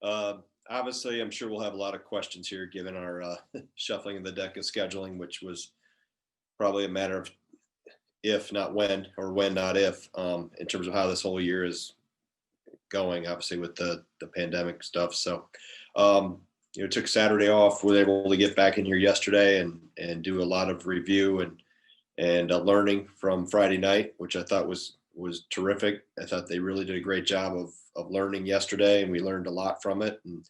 Uh, Obviously, I'm sure we'll have a lot of questions here given our shuffling of the deck of scheduling, which was probably a matter of if, not when, or when, not if, in terms of how this whole year is going, obviously, with the pandemic stuff. So, took Saturday off. We were able to get back in here yesterday and do a lot of review and learning from Friday night, which I thought was terrific. I thought they really did a great job of learning yesterday, and we learned a lot from it. And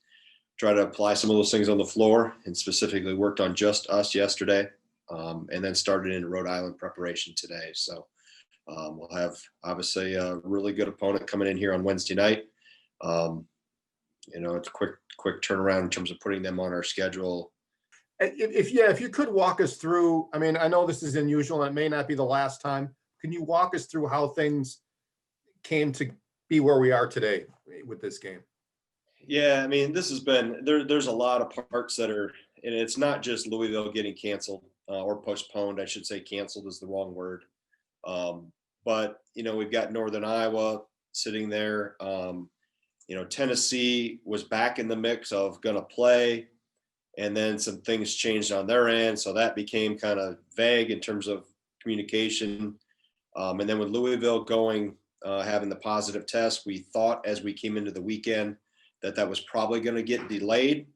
try to apply some of those things on the floor, and specifically worked on just us yesterday, and then started in Rhode Island preparation today. So we'll have obviously a really good opponent coming in here on Wednesday night. Um, it's a quick turnaround in terms of putting them on our schedule. If you could walk us through, I mean, I know this is unusual and it may not be the last time. Can you walk us through how things came to be where we are today with this game? Yeah, I mean, this has been there's a lot of parts that are, and it's not just Louisville getting canceled or postponed. I should say canceled is the wrong word. But we've got Northern Iowa sitting there. Tennessee was back in the mix of going to play, and then some things changed on their end, so that became kind of vague in terms of communication. And then with Louisville having the positive test, we thought as we came into the weekend that was probably going to get delayed,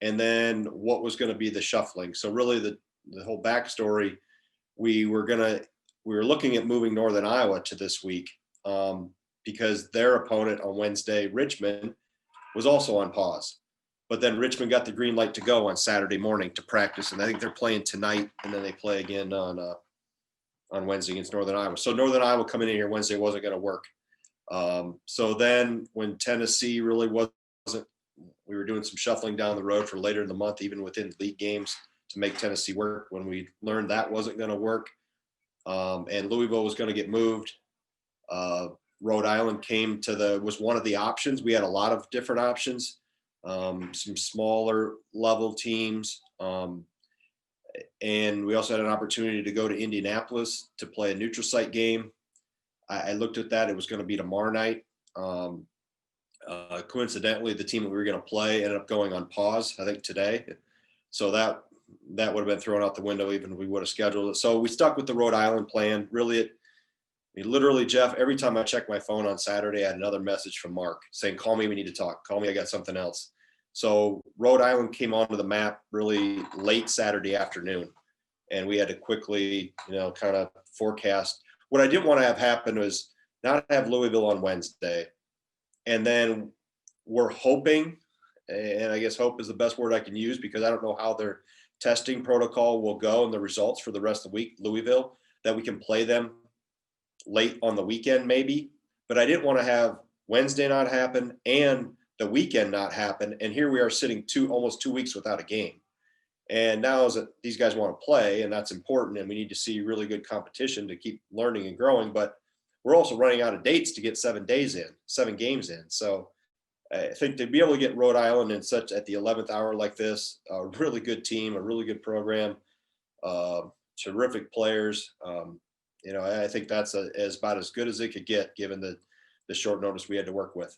and then what was going to be the shuffling. So really the whole backstory, we were looking at moving Northern Iowa to this week, because their opponent on Wednesday, Richmond, was also on pause. But then Richmond got the green light to go on Saturday morning to practice, and I think they're playing tonight, and then they play again on Wednesday against Northern Iowa. So Northern Iowa coming in here Wednesday wasn't going to work. So then when Tennessee really wasn't, we were doing some shuffling down the road for later in the month, even within league games, to make Tennessee work. When we learned that wasn't going to work, and Louisville was going to get moved, Rhode Island was one of the options. We had a lot of different options, some smaller level teams. And we also had an opportunity to go to Indianapolis to play a neutral site game. I looked at that. It was going to be tomorrow night. Coincidentally, the team that we were going to play ended up going on pause, I think, today. So that would have been thrown out the window even if we would have scheduled it. So we stuck with the Rhode Island plan. Really, literally, Jeff, every time I checked my phone on Saturday, I had another message from Mark saying, call me, we need to talk. Call me, I got something else. So Rhode Island came onto the map really late Saturday afternoon, and we had to quickly, kind of forecast. What I didn't want to have happen was not have Louisville on Wednesday, and then we're hoping, and I guess hope is the best word I can use because I don't know how their testing protocol will go and the results for the rest of the week, Louisville, that we can play them late on the weekend maybe. But I didn't want to have Wednesday not happen and the weekend not happen. And here we are sitting almost 2 weeks without a game. And now is that these guys want to play, and that's important, and we need to see really good competition to keep learning and growing. But we're also running out of dates to get 7 games in. So I think to be able to get Rhode Island in such at the 11th hour like this, a really good team, a really good program, terrific players. I think that's about as good as it could get given the short notice we had to work with.